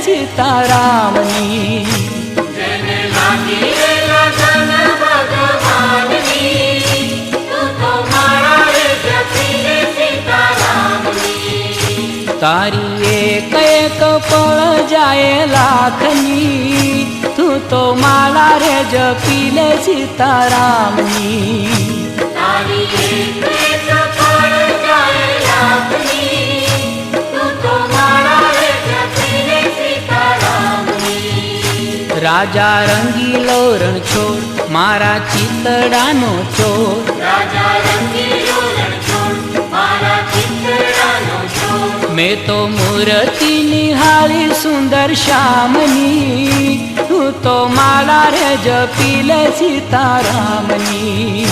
સીતારામની. તારી એક એક પળ જાય લાખની, તું તો માળા રે જપી લે સીતારામની. રાજા રંગીલો રણછોડ મારા ચિતડાનો ચોર, મેં તો મૂર્તિ નિહાળી સુંદર શ્યામની, તું તો માળા રે જપી લે સીતારામની.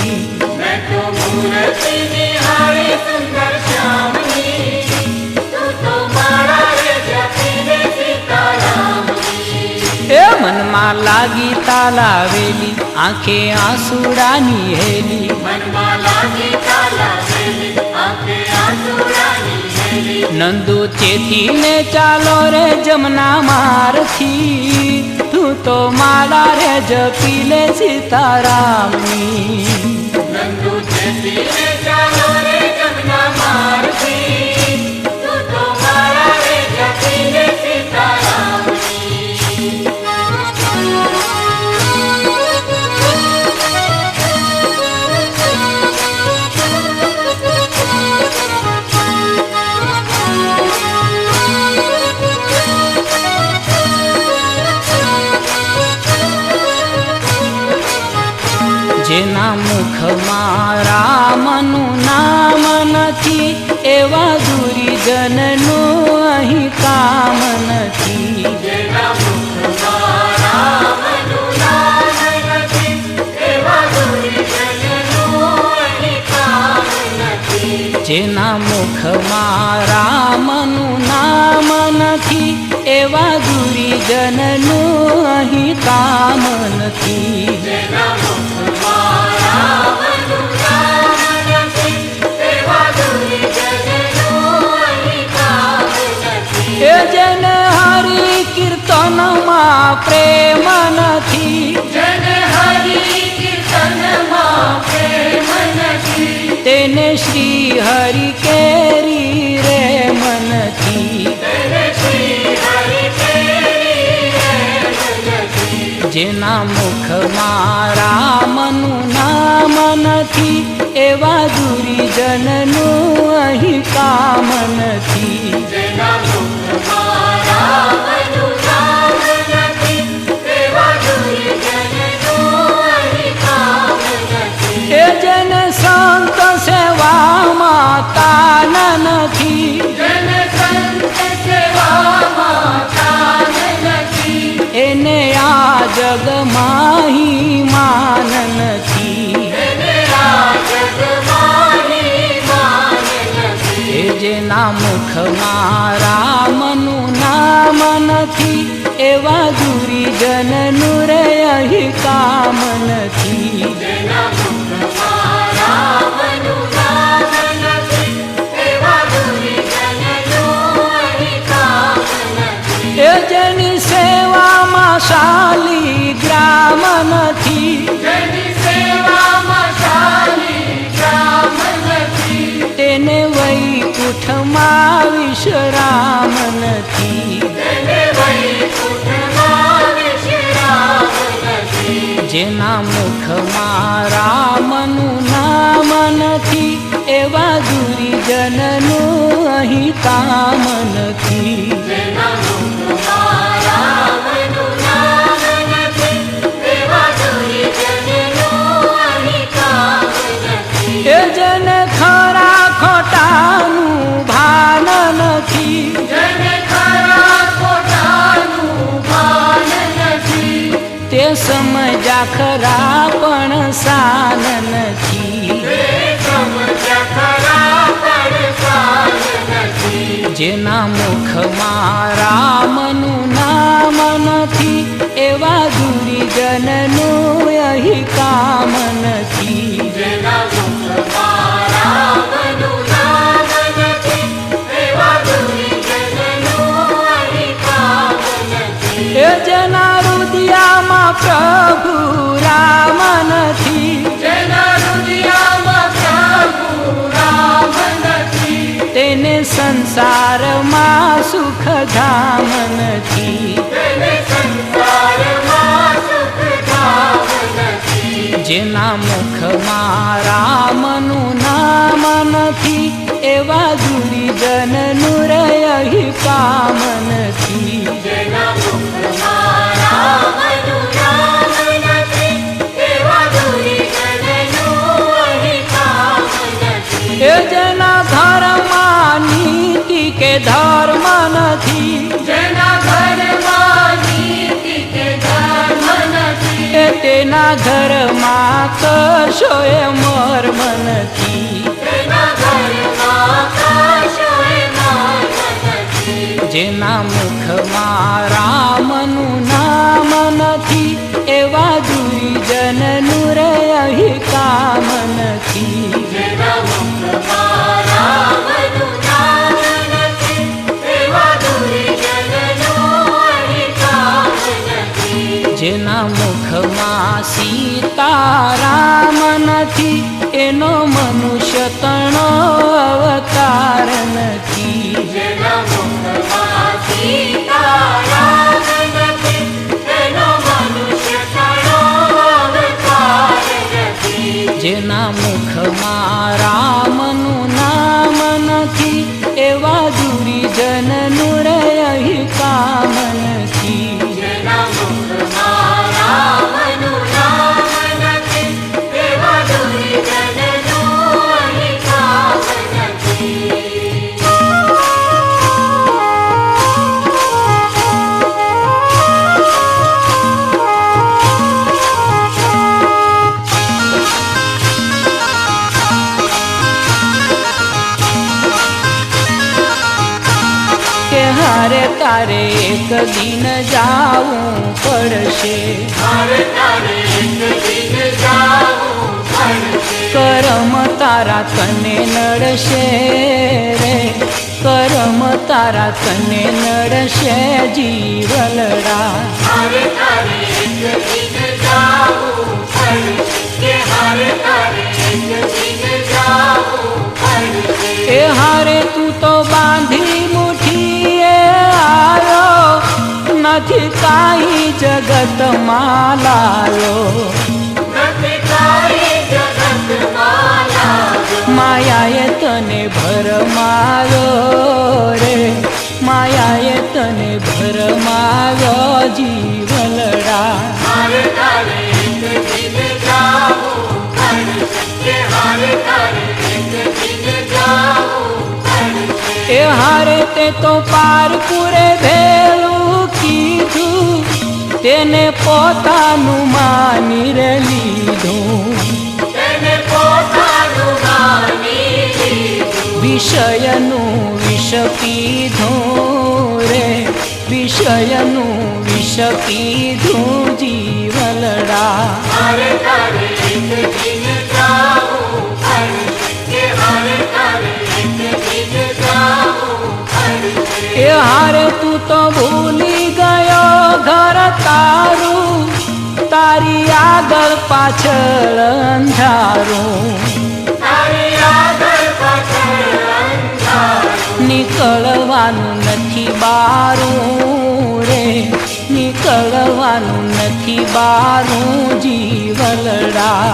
એ મનમાં લાગી તાલાવેલી આંખે આંસુડાની હેલી, નંદુ ચેતી ને ચાલો રે જમના મારથી, તું તો માળા રે જપી લે સીતારામની. જેના મુખમાં રામનું નામ નથી, એવા દુર્જનનું અહીં કામ નથી. જેના મુખમાં રામનું નામ નથી, એવા દુર્જનનું અહીં કામ નથી. જેના મુખમાં રામનું નામ નથી, એવા દુર્જનનું અહીં કામ નથી. એ જેને હરિ કીર્તનમાં પ્રેમ નથી, તેને શ્રી હરિ કેરી રે મનથી. જેના મુખમાં રામનું નામ નથી, એવા દુર્જનનું અહીં કામ નથી. એ જેને સંત સેવામાં તાન નથી, એને આ જગમાં માન નથી. એ જેના મુખમાં રામનું નામ નથી, એવા દુર્જનનું રે અહીં કામ નથી. એ જેની સેવામાં શાલિગ્રામ નથી, તેને વૈકુંઠમાં વિશ્રામ નથી. જેના મુખમાં રામનું નામ નથી, એવા દુર્જનનું અહીં કામ નથી. એ જેને ખરા ખોટાનું ભાન નથી, તે સમજા ખરા પણ સાન નથી. જેના મુખમાં રામનું નામ નથી, એવા દુર્જનનું અહીં કામ નથી. કામ નથી. જેના મુખમાં રામનું નામ નથી એવા દુર્જનનું રહી કામ નથી. એ જેના ઘરમાં નીતિ કે ધર્મ નથી, એ તેના ઘરમાં કશો એ મર્મ નથી. જેના મુખમાં રામનું નામ નથી એવા દુર્જનનું રહી કામ નથી. જેના મુખમાં સીતારામ નથી એનો મનુષ્ય તણો અવતાર નથી. જેના મુખમાં રામનું નામ નથી એવા દુર્જનનું રહી કામ નથી. હારે તારે એક દિન જાવું પડશે, કરમ તારા તને નડશે રે, કરમ તારા તને નડશે જીવલડા. એ હારે તું તો બાંધી નથી કાંઈ જગતમાં લાયો. માયાએ તને ભરમાયો રે, માયાએ તને ભરમાયો જીવલડા. એ હારે તે તો પારકુરે ભેલું કીધું, તેને પોતાનું માની લીધું. વિષયનું વિષ પીધું રે, વિષયનું વિષ પીધું જીવલડા. એ હારે તું તો ભૂલી ગયો ઘર તારું, તારી આગળ પાછળ અંધારું. નીકળવાનું નથી બારું રે, નીકળવાનું નથી બારું જીવલડા.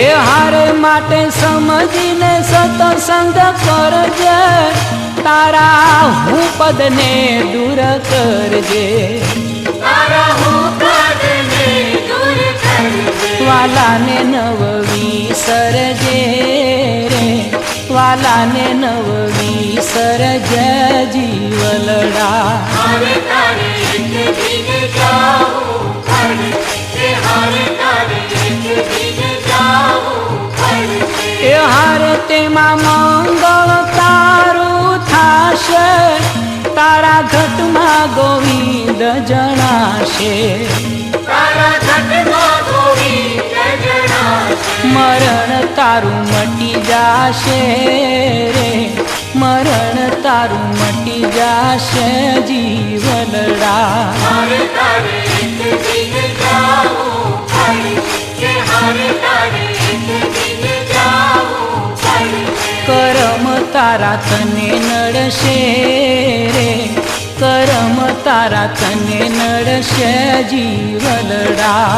એ હારે માટે સમજીને સત્સંગ કરજે, તારા હું પદને દૂર કરજે. વાલાને નવ વિસરજે રે, વાલાને નવ વિસરજે જીવલડા. એ હારે તેમાં મંગળ તારું થાશે, તારા ઘટમાં ગોવિંદ જણાશે. મરણ તારું મટી જાશે રે, મરણ તારું મટી જાશે જીવલડા. કરમ તારા તને નડશે રે, કરમ તારા તને નડશે જીવલડા.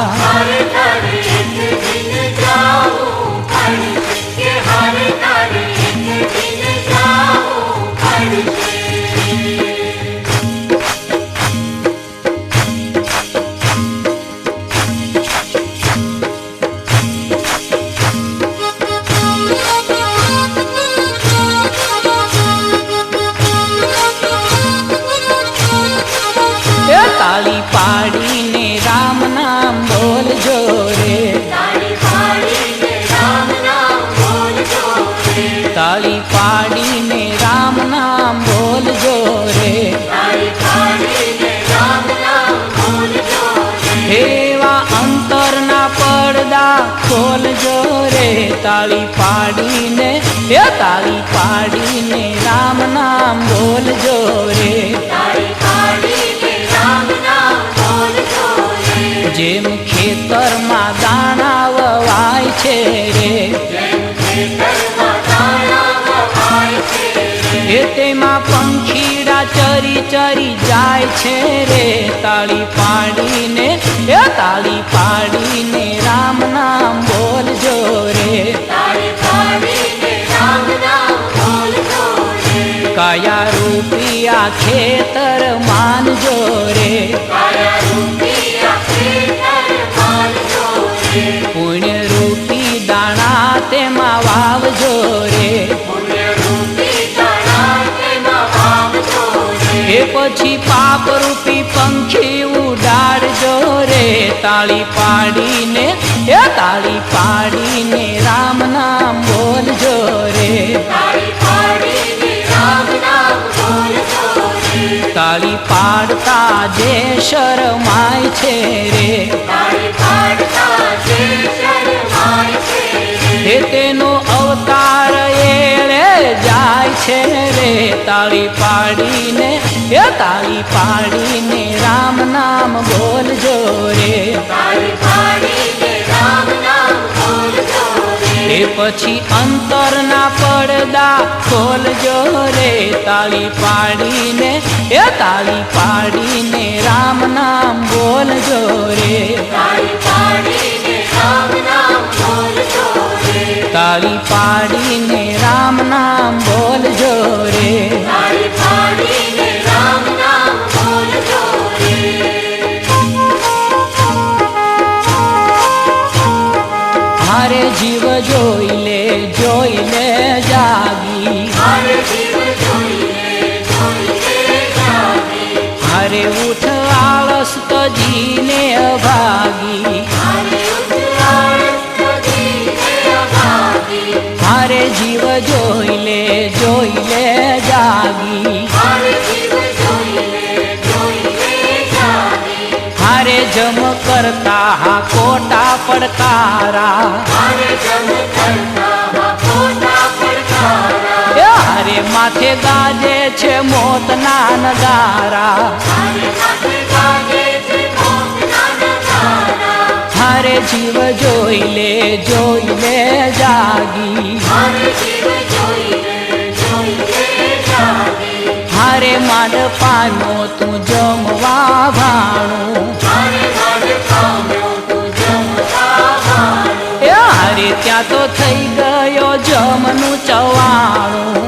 તાળી પાડીને રામ નામ બોલજો રે, તાળી પાડીને રામ નામ બોલજો રે. એવા અંતરના પડદા ખોલજો રે, તાળી પાડીને રામ નામ બોલજો રે. જેમ ખેતરમાં દાણા વવાય છે રે, તેમાં પંખીડા ચરી ચરી જાય છે રે. તાળી પાડીને રામ નામ બોલજો રે. કાયા રૂપિયા ખેતર માનજો રે, પુણ્ય રૂપી દાણા તેમાં વાવજો રે. એ પછી પાપ રૂપી પંખી ઉડાડજો રે. તાળી પાડીને રામ નામ બોલજો રે. તાળી પાડતા જે શરમાય છે રે, તેનો અવતાર એળે જાય છે રે. તાળી પાડીને રામ નામ બોલજો રે. એ પછી અંતરના પડદા ખોલજો રે. તાળી પાડીને રામ નામ બોલજો રે. તાળી પાડીને રામ નામ બોલજો રે. હારે જીવ જોઈ લે જાગી, હારે ઉઠ આળસ તો જીને અભાગી. હારે જીવ જોઈ લે જાગી, હારે જમ કરતા હા કોટા પડકારા. હારે માથે ગાજે છે મોતના નગારા. હારે જીવ જોઈ લે જાગી, હારે માંડપાનો તું જમવા ભાણું. હારે ત્યાં તો થઈ ગયો જમનું ચવાણું.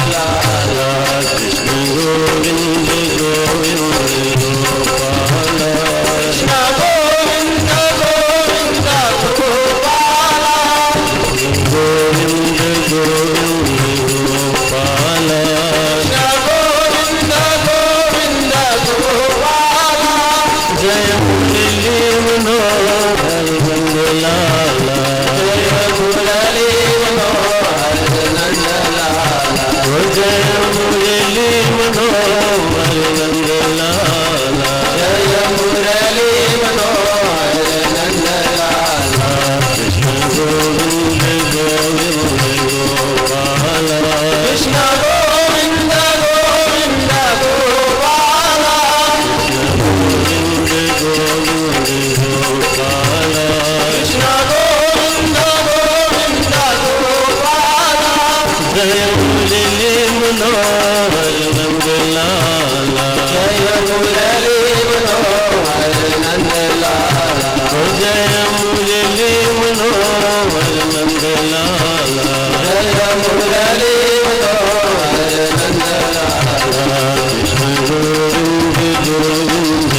La जय मुरली मनोहर नंदलाला, जय मुरली मनोहर नंदलाला, जय मुरली मनोहर नंदलाला, जय मुरली मनोहर नंदलाला, कृष्ण गोविंद गोविंद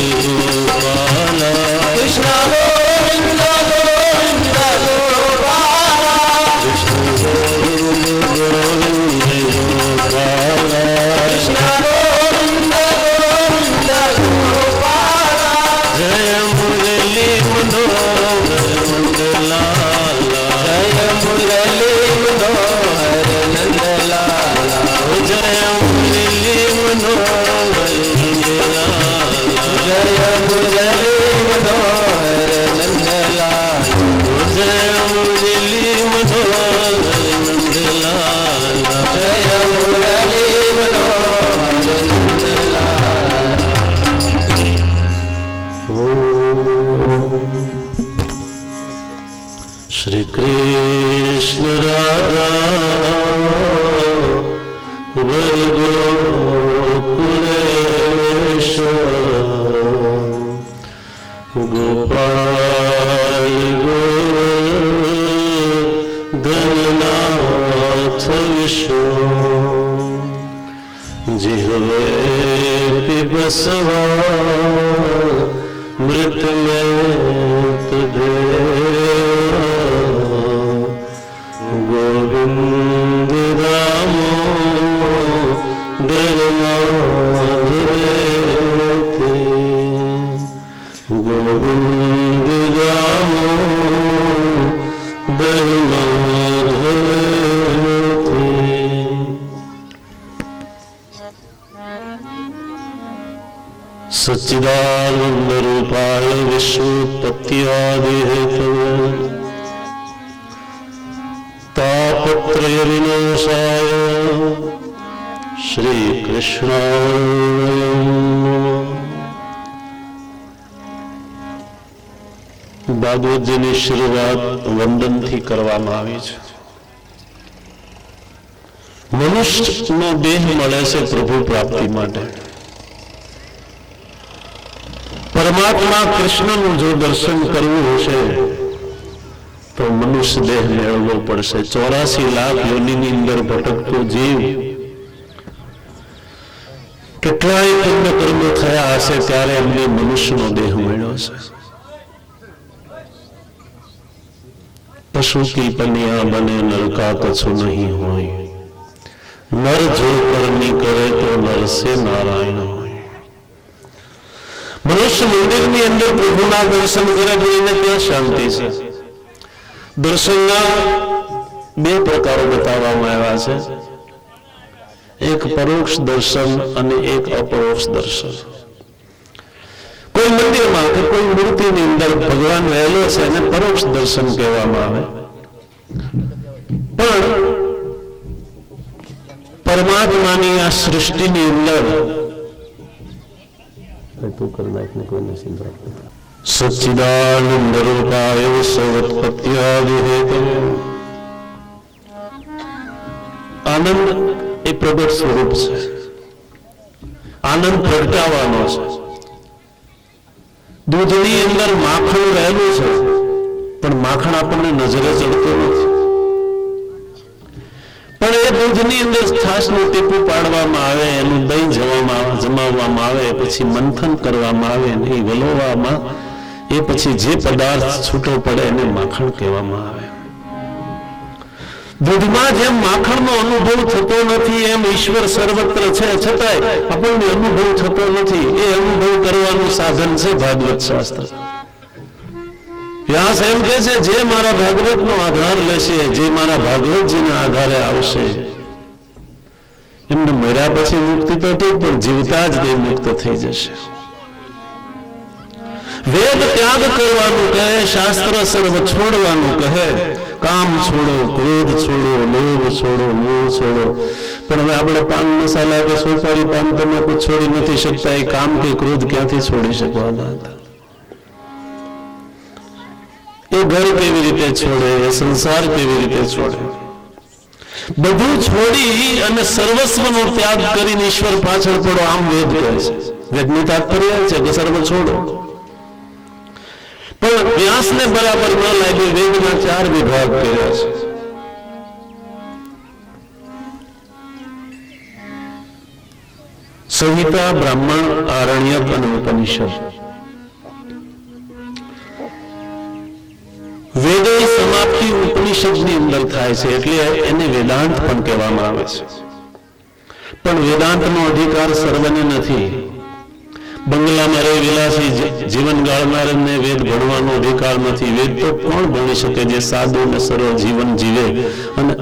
गोपाला, कृष्ण गोविंद गोविंद गोपाला, कृष्ण गोविंद गोविंद गोपाला, कृष्ण गोविंद गोविंद गोपाला, जय मुरली मनोहर नंदलाला, जय मुरली मनोहर नंदलाला, जय मुरली मनोहर नंदलाला, जय मुरली मनोहर नंदलाला, जय मुरली मनोहर नंदलाला, जय मुरली मनोहर नंदलाला। श्री कृष्ण राधा गोपाल गोधननाथ विष्णु जिह्वे पिबसवा मृत में गोविंद रामो दरमाधुरेति, गोविंद रामो दरमाधुरेति। सच्चिदानंद रूपाय विश्वोत्पत्त्यादि हेतवे तापत्रय विनाशाय श्री कृष्णाय नमः। ભાગવતજીની શરૂઆત વંદનથી કરવામાં આવી છે. મનુષ્યનો દેહ મળે છે પ્રભુ પ્રાપ્તિ માટે. પરમાત્મા કૃષ્ણનું જો દર્શન કરવું હશે તો મનુષ્ય દેહ મેળવવો પડશે. 84 લાખ યોનિની અંદર ભટકતો જીવ કેટલાય પુણ્ય કર્મો થયા હશે ત્યારે એમને મનુષ્યનો દેહ મળ્યો છે. પશુ કી પનિયા બને નર કા કछु નહીં હોય, નર જો કરની કરે તો નર સે નારાયણ હોય. મનુષ્ય મંદિરની અંદર પ્રભુના દર્શન કરે તો એને ક્યાં શાંતિ છે? દર્શનના બે પ્રકારો બતાવવામાં આવ્યા છે, એક પરોક્ષ દર્શન અને એક અપરોક્ષ દર્શન. કોઈ મંદિરમાં કે કોઈ મૂર્તિની અંદર ભગવાન રહેલો છે એને પરોક્ષ દર્શન કહેવામાં આવે, પણ પરમાત્માની આ સૃષ્ટિની અંદર સચ્ચિદાનંદ રૂપાય સર્વોત્પત્ત્યાદિ હેતવે. આનંદ એ પ્રગટ સ્વરૂપ છે, આનંદ પ્રગટાવવાનો છે. દૂધની અંદર માખણ રહેલું છે પણ માખણ આપણને નજરે ચડતું નથી, પણ એ દૂધની અંદર છાશનું ટીપું પાડવામાં આવે, એનું દહીં જમાવવામાં આવે, પછી મંથન કરવામાં આવે અને એ વલોવામાં એ પછી જે પદાર્થ છૂટો પડે એને માખણ કહેવામાં આવે. દૂધમાં જેમ માખણનો અનુભવ થતો નથી એમ ઈશ્વર સર્વત્ર છે છતાંય આપણને અનુભવ થતો નથી. એ અનુભવ કરવાનું સાધન છે ભાગવત શાસ્ત્ર. વ્યાસ એમ કહે છે જે મારા ભાગવતનો આધાર લેશે, જે મારા ભાગવતજીના આધારે આવશે એમને મર્યા પછી મુક્તિ તો ઠીક, પણ જીવતા જ તે મુક્ત થઈ જશે. વેદ ત્યાગ કરવાનું કહે, શાસ્ત્ર સર્વ છોડવાનું કહે. કામ છોડો, ક્રોધ છોડો, લોભ છોડો, મોહ છોડો. પણ હવે આપણે પાન મસાલા કે સોપારી પાન તમાકુ છોડી નથી શકતા. એ કામ કે ક્રોધ ક્યાંથી છોડી શકવાના હતા? એ ઘર કેવી રીતે છોડે, એ સંસાર કેવી રીતે છોડે? બધું છોડી અને સર્વસ્વનો ત્યાગ કરીને ઈશ્વર પાછળ પડો, આમ વેદ કહે છે. વેદનું તાત્પર્ય છે કે સર્વ છોડો. પણ વ્યાસને બરાબર ન લાગ્યું. વેદના 4 વિભાગ કર્યા છે. સંહિતા, બ્રાહ્મણ, આરણ્યક અને ઉપનિષદ. વેદો સમાપ્તિ ઉપનિષદની અંદર થાય છે, એટલે એને વેદાંત પણ કહેવામાં આવે છે. પણ વેદાંતનો અધિકાર સર્વને નથી. બંગલામાં રહી વિલાસી જીવન ગાળનારને વેદ ભણવાનો અધિકાર નથી. વેદ તો કોણ ભણી શકે જે સાદું અને સરળ જીવન જીવે અને